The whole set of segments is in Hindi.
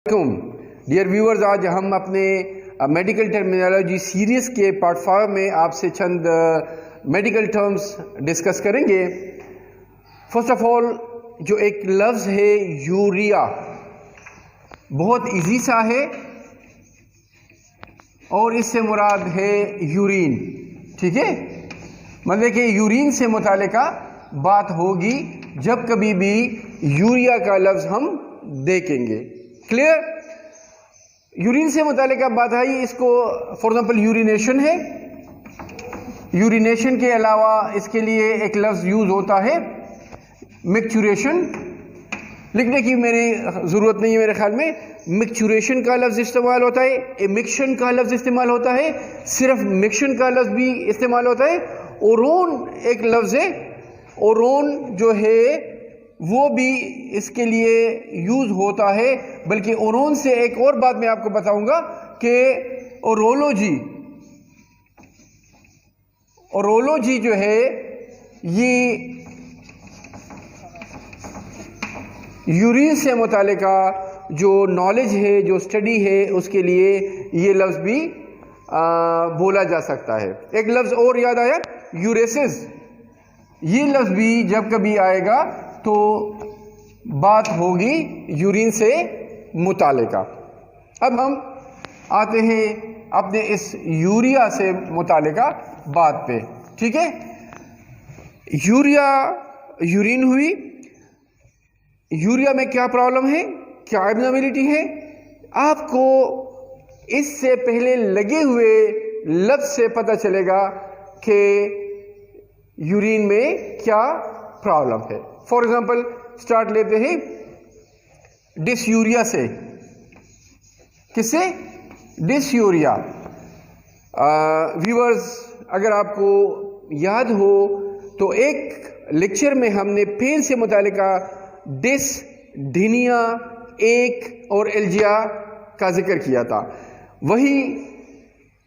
डियर व्यूअर्स, आज हम अपने मेडिकल टर्मिनोलॉजी सीरीज के पार्ट 5 में आपसे चंद मेडिकल टर्म्स डिस्कस करेंगे। फर्स्ट ऑफ ऑल, जो एक लफ्ज़ है यूरिया, बहुत इजी सा है और इससे मुराद है यूरिन। ठीक है, मतलब कि यूरिन से मुतालिका बात होगी जब कभी भी यूरिया का लफ्ज़ हम देखेंगे। क्लियर? यूरिन से मुतालिका बात आई, इसको फॉर एग्जांपल यूरिनेशन है। यूरिनेशन के अलावा इसके लिए एक लफ्ज़ यूज़ होता है मिक्चुरेशन। लिखने की मेरी ज़रूरत नहीं है, मेरे ख्याल में मिक्चुरेशन का लफ्ज़ इस्तेमाल होता है, एमिक्शन का लफ्ज़ इस्तेमाल होता है, सिर्फ मिक्शन का लफ्ज़ भी इस्तेमाल होता है। ओरोन एक लफ्ज़ है, ओरोन जो है वो भी इसके लिए यूज़ होता है। बल्कि ओरोन से एक और बात मैं आपको बताऊंगा कि ओरोलॉजी जो है ये यूरिन से मुतालिका जो नॉलेज है, जो स्टडी है, उसके लिए ये लफ्ज़ भी बोला जा सकता है। एक लफ्ज़ और याद आया, यूरेसिस। ये लफ्ज़ भी जब कभी आएगा तो बात होगी यूरिन से मुतालिका। अब हम आते हैं अपने इस यूरिया से मुतालिका बात पे। ठीक है, यूरिया, यूरिन हुई। यूरिया में क्या प्रॉब्लम है, क्या एबनॉर्मलिटी है? आपको इससे पहले लगे हुए लफ्ज़ से पता चलेगा कि यूरिन में क्या प्रॉब्लम है। फॉर एग्जाम्पल स्टार्ट लेते हैं डिसयूरिया से। किससे? डिसयूरिया। व्यूअर्स, अगर आपको याद हो तो एक लेक्चर में हमने पेन से मुतालिका डिस, डिनिया, एक और एल्जिया का जिक्र किया था। वही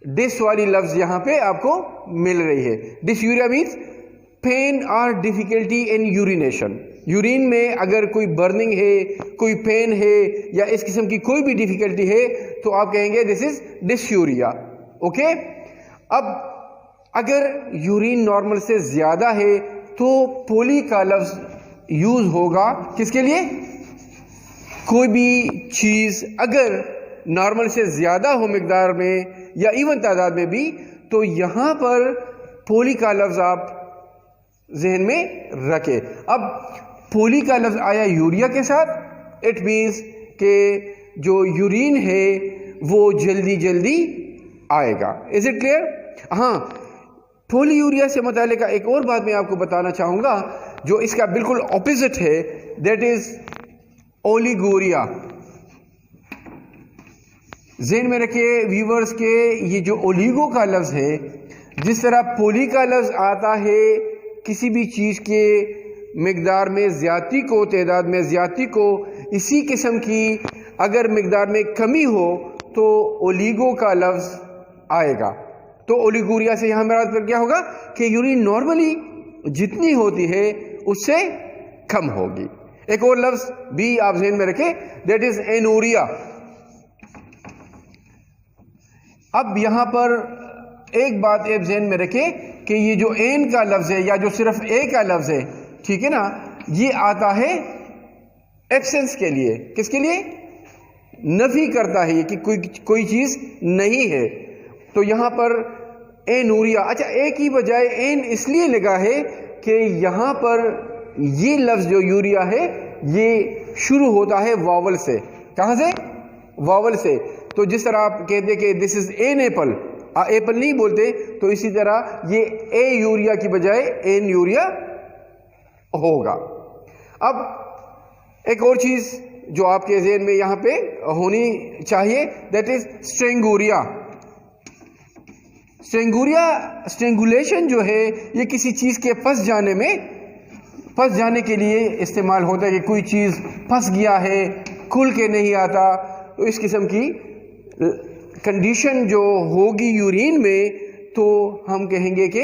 डिस वाली लफ्ज़ यहाँ पे आपको मिल रही है। डिसयूरिया मीन्स पेन और डिफिकल्टी इन यूरिनेशन। यूरिन में अगर कोई बर्निंग है, कोई पेन है या इस किस्म की कोई भी डिफिकल्टी है तो आप कहेंगे दिस इज डिसयूरिया। ओके, अब अगर यूरिन नॉर्मल से ज़्यादा है तो पोली का लफ्ज़ यूज़ होगा। किसके लिए? कोई भी चीज़ अगर नॉर्मल से ज़्यादा हो मिकदार में या इवन तादाद में भी, तो यहाँ पर पोली का लफ्ज़ आप जहन में रखें। अब पोली का लफ्ज़ आया यूरिया के साथ, इट मीन्स कि जो यूरिन है वो जल्दी जल्दी आएगा। Is it clear? हाँ, पोली यूरिया से मुतालिका एक और बात मैं आपको बताना चाहूँगा जो इसका बिल्कुल ऑपोजिट है, दैट इज़ ओलिगोरिया। जहन में रखिए व्यूवर्स के, ये जो ओलिगो का लफ्ज़ है, जिस तरह पोली का लफ्ज़ आता है किसी भी चीज़ के मिकदार में ज़्यादती को, तादाद में ज़्यादती को, इसी किस्म की अगर मिकदार में कमी हो तो ओलिगो का लफ्ज़ आएगा। तो ओलिगोरिया से यहाँ मेरा क्या होगा कि यूरिन नॉर्मली जितनी होती है उससे कम होगी। एक और लफ्ज़ भी आप ज़हन में रखें, दैट इज़ एनोरिया। अब यहाँ पर एक बात आप ज़हन में रखें कि ये जो एन का लफ्ज़ है या जो सिर्फ ए का लफ्ज़ है, ठीक है ना, ये आता है एब्सेंस के लिए। किसके लिए? नफी करता है ये कि कोई चीज़ नहीं है। तो यहाँ पर एनूरिया, अच्छा, ए की बजाय एन इसलिए लगा है कि यहाँ पर ये लफ्ज़ जो यूरिया है ये शुरू होता है वावल से। कहाँ से? वावल से। तो जिस तरह आप कहते कि this is an apple, Apple नहीं बोलते, तो इसी तरह ये ए यूरिया की बजाय एन यूरिया होगा। अब एक और चीज़ जो आपके ज़हन में यहाँ पे होनी चाहिए, दैट इज़ स्ट्रेंगूरिया। स्ट्रेंगुलेशन जो है ये किसी चीज़ के फंस जाने के लिए इस्तेमाल होता है कि कोई चीज़ फंस गया है, खुल के नहीं आता, तो इस किस्म की कंडीशन जो होगी यूरिन में तो हम कहेंगे कि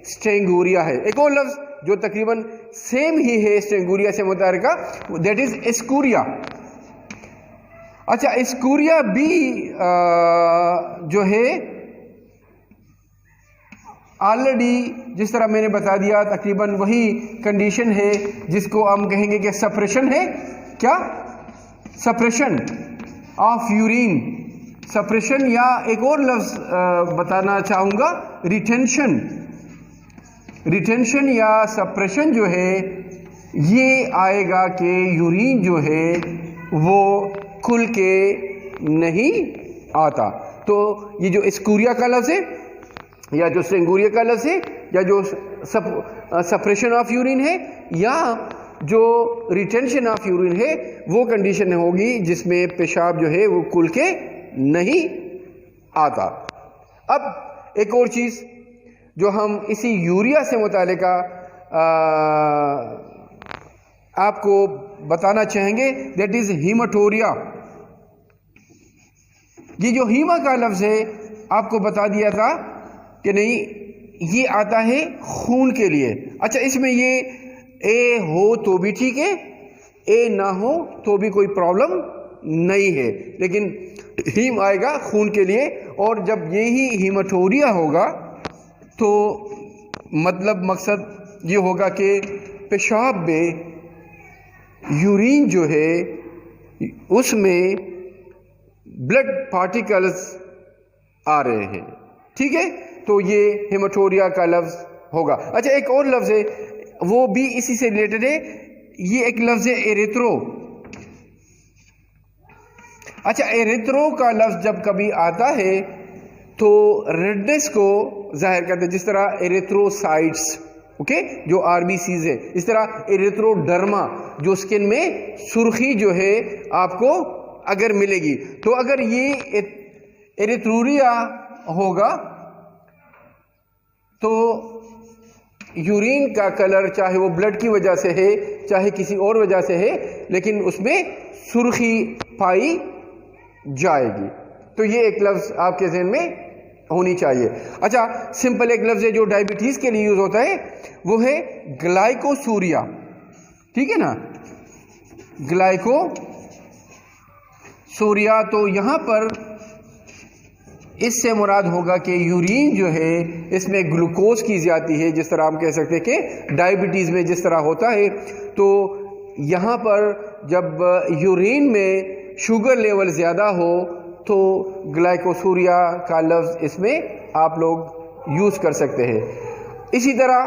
स्ट्रेंगूरिया है। एक और लफ्ज़ जो तकरीबन सेम ही है स्ट्रेंगूरिया से मुतारिका, दैट इज एस्कूरिया। अच्छा, स्कूरिया भी जो है ऑलरेडी जिस तरह मैंने बता दिया तकरीबन वही कंडीशन है जिसको हम कहेंगे कि सप्रेशन है। क्या? सप्रेशन ऑफ यूरिन, सप्रेशन, या एक और लफ्ज बताना चाहूँगा, रिटेंशन। रिटेंशन या सप्रेशन जो है ये आएगा कि यूरिन जो है वो खुल के नहीं आता। तो ये जो स्कूरिया का लफ्ज़ है या जो स्ट्रेंगुरिया का लफ्ज़ है या जो सप्रेशन ऑफ यूरिन है या जो रिटेंशन ऑफ यूरिन है, वो कंडीशन होगी जिसमें पेशाब जो है वो खुल के नहीं आता। अब एक और चीज़ जो हम इसी यूरिया से मुतालिका आपको बताना चाहेंगे, दैट इज़ हीमाटोरिया। ये जो हीमा का लफ्ज़ है आपको बता दिया था कि नहीं, ये आता है खून के लिए। अच्छा, इसमें ये ए हो तो भी ठीक है, ए ना हो तो भी कोई प्रॉब्लम नहीं है, लेकिन हीम आएगा खून के लिए। और जब यही हीमाटोरिया होगा तो मतलब मकसद ये होगा कि पेशाब में यूरिन जो है उसमें ब्लड पार्टिकल्स आ रहे हैं, ठीक है, तो ये हेमाटोरिया का लफ्ज़ होगा। अच्छा, एक और लफ्ज़ है वो भी इसी से रिलेटेड है, ये एक लफ्ज़ है एरिथ्रो। अच्छा, एरिथ्रो का लफ्ज़ जब कभी आता है तो रेडनेस को जाहिर करते हैं, जिस तरह एरिथ्रोसाइट्स, ओके, जो आरबीसीज है, इस तरह एरिथ्रोडर्मा जो स्किन में सुर्खी जो है आपको अगर मिलेगी। तो अगर ये एरिथ्रोरिया होगा तो यूरिन का कलर चाहे वो ब्लड की वजह से है चाहे किसी और वजह से है, लेकिन उसमें सुर्खी पाई जाएगी। तो ये एक लफ्ज़ आपके ज़हन में होनी चाहिए। अच्छा, सिंपल एक लफ्ज़ है जो डायबिटीज़ के लिए यूज़ होता है, वो है ग्लाइकोसूरिया, ठीक है ना, ग्लाइकोसूरिया। तो यहाँ पर इससे मुराद होगा कि यूरिन जो है इसमें ग्लूकोज की ज़्यादती है, जिस तरह हम कह सकते हैं कि डायबिटीज़ में जिस तरह होता है। तो यहाँ पर जब यूरिन में शुगर लेवल ज़्यादा हो तो ग्लाइकोसूरिया का लफ्ज़ इसमें आप लोग यूज़ कर सकते हैं। इसी तरह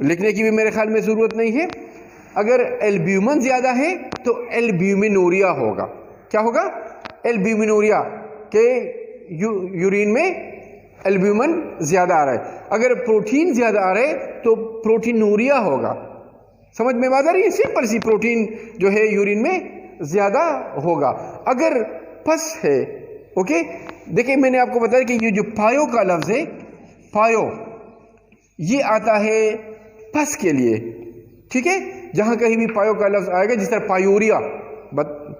लिखने की भी मेरे ख्याल में ज़रूरत नहीं है, अगर एल्ब्यूमिन ज़्यादा है तो एल्ब्यूमिनूरिया होगा। क्या होगा? एल्ब्यूमिनूरिया के यूरिन में एल्ब्यूमिन ज़्यादा आ रहा है। अगर प्रोटीन ज़्यादा आ रहा है तो प्रोटीनूरिया होगा। समझ में बात आ रही है? सिंपल सी, प्रोटीन जो है यूरिन में ज़्यादा होगा। अगर पस है, ओके, देखिए मैंने आपको बताया कि ये जो पायो का लफ्ज़ है, पायो, ये आता है पस के लिए, ठीक है, जहाँ कहीं भी पायो का लफ्ज़ आएगा, जिस तरह पायूरिया,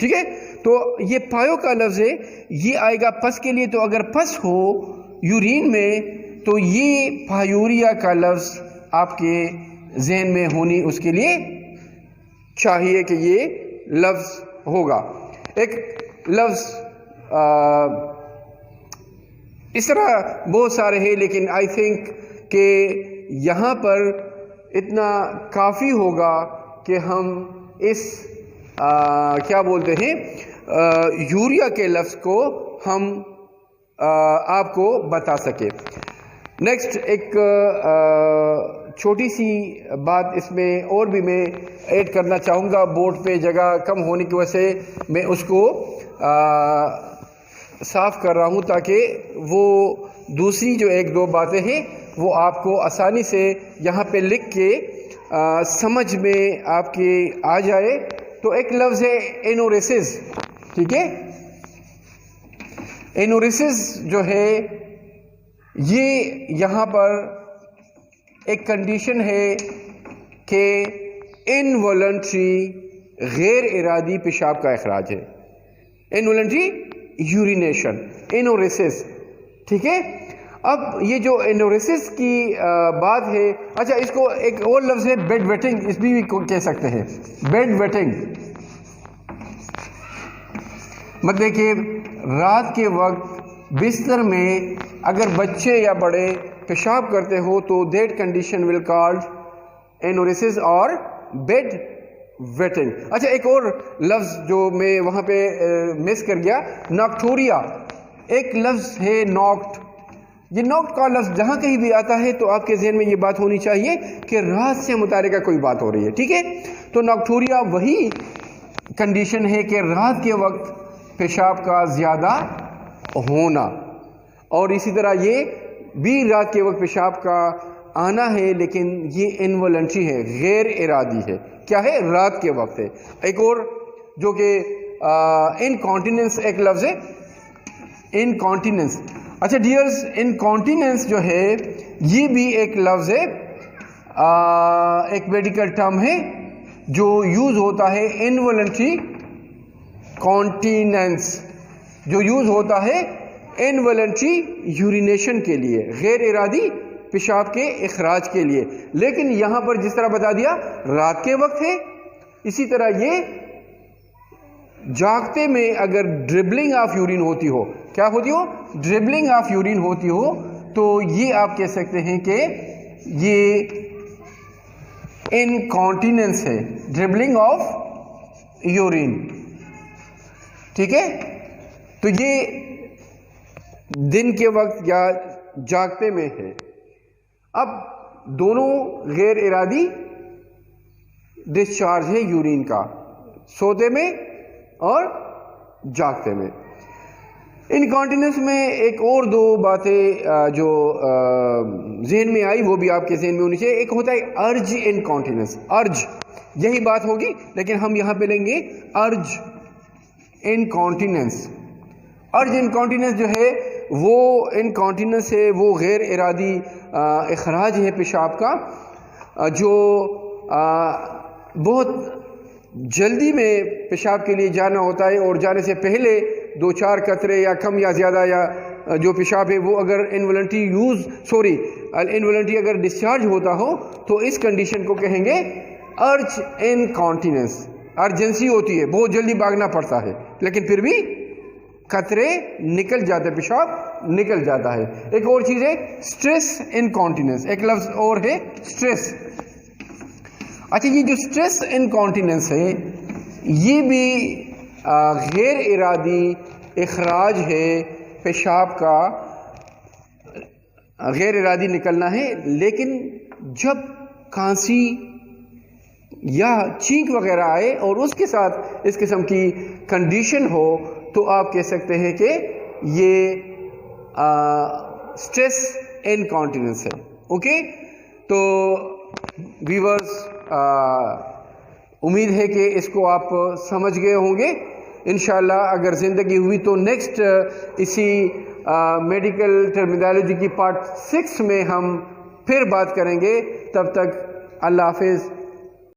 ठीक है, तो ये पायो का लफ्ज़ है, ये आएगा पस के लिए। तो अगर पस हो यूरिन में तो ये पायूरिया का लफ्ज़ आपके जहन में होनी उसके लिए चाहिए कि ये लफ्ज़ होगा। एक लफ्ज़ इस तरह बहुत सारे हैं, लेकिन आई थिंक कि यहाँ पर इतना काफ़ी होगा कि हम इस क्या बोलते हैं यूरिया के लफ्ज़ को हम आपको बता सके। नेक्स्ट एक छोटी सी बात इसमें और भी मैं ऐड करना चाहूँगा, बोर्ड पे जगह कम होने की वजह से मैं उसको साफ़ कर रहा हूँ ताकि वो दूसरी जो एक दो बातें हैं वो आपको आसानी से यहाँ पे लिख के समझ में आपके आ जाए। तो एक लफ्ज़ है एनोरेसिस, ठीक है, एनोरेसिस जो है ये यहाँ पर एक कंडीशन है कि इनवॉलंटरी गैर इरादी पेशाब का अखराज है, इनवॉलंटरी यूरिनेशन, एनोरेसिस, ठीक है। अब ये जो एनोरेसिस की बात है, अच्छा इसको एक और लफ्ज़ है बेड वेटिंग, इस भी कह सकते हैं बेड वेटिंग। मतलब कि रात के वक्त बिस्तर में अगर बच्चे या बड़े पेशाब करते हो तो दैट कंडीशन विल कॉल्ड एनोरेसिस और बेड वेटिंग। अच्छा, एक और लफ्ज़ जो मैं वहाँ पे मिस कर गया, नॉक्टोरिया। एक लफ्ज़ है नॉक्ट। ये नॉक्ट का लफ्ज़ जहाँ कहीं भी आता है तो आपके जहन में ये बात होनी चाहिए कि रात से मुतालिका कोई बात हो रही है, ठीक है। तो नॉक्टोरिया वही कंडीशन है कि रात के वक्त पेशाब का ज़्यादा होना, और इसी तरह ये भी रात के वक्त पेशाब का आना है, लेकिन ये इनवॉलंटरी है, गैर इरादी है। क्या है? रात के वक्त है। एक और जो कि इनकॉन्टिनेंस एक लफ्ज़ है, इनकॉन्टिनेंस। अच्छा डियर्स, इनकॉन्टिनेंस जो है ये भी एक लफ्ज़ है, एक मेडिकल टर्म है जो यूज़ होता है इनवॉलंटरी कॉन्टिनेंस, जो यूज़ होता है इनवॉलंटरी यूरिनेशन के लिए, गैर इरादी पेशाब के इखराज के लिए। लेकिन यहाँ पर जिस तरह बता दिया रात के वक्त है, इसी तरह ये जागते में अगर ड्रिबलिंग ऑफ यूरिन होती हो, क्या होती हो? ड्रिबलिंग ऑफ यूरिन होती हो, तो ये आप कह सकते हैं कि ये इनकॉन्टिनेंस है, ड्रिबलिंग ऑफ यूरिन, ठीक है। तो ये दिन के वक्त या जागते में है। अब दोनों गैर इरादी डिस्चार्ज है यूरिन का, सोते में और जागते में। इनकॉन्टिनेंस में एक और दो बातें जो जहन में आई वो भी आपके जहन में होनी चाहिए। एक होता है अर्ज इनकॉन्टिनेंस, अर्ज यही बात होगी, लेकिन हम यहाँ पे लेंगे अर्ज इनकॉन्टिनेंस। अर्ज इनकॉन्टिनेंस जो है वो इनकॉन्टिनेंस है, वो गैर इरादी इखराज है पेशाब का, जो बहुत जल्दी में पेशाब के लिए जाना होता है, और जाने से पहले 2-4 कतरे या कम या ज़्यादा या जो पेशाब है वो अगर इनवॉलंटरी अगर डिस्चार्ज होता हो तो इस कंडीशन को कहेंगे अर्ज इनकॉन्टिनेंस। अर्जेंसी होती है, बहुत जल्दी भागना पड़ता है, लेकिन फिर भी कतरे निकल जाते, पेशाब निकल जाता है। एक और चीज़ है स्ट्रेस इनकॉन्टिनेंस, एक लफ्ज़ और है स्ट्रेस। अच्छा, ये जो स्ट्रेस इनकॉन्टिनेंस है ये भी गैर इरादी इखराज है पेशाब का, गैर इरादी निकलना है, लेकिन जब खांसी या छींक वगैरह आए और उसके साथ इस किस्म की कंडीशन हो तो आप कह सकते हैं कि ये स्ट्रेस इनकॉन्टिनेंस है। ओके, तो व्यूअर्स, उम्मीद है कि इसको आप समझ गए होंगे। इंशाल्लाह अगर ज़िंदगी हुई तो नेक्स्ट इसी मेडिकल टर्मिनोलॉजी की पार्ट 6 में हम फिर बात करेंगे। तब तक अल्लाह हाफिज़।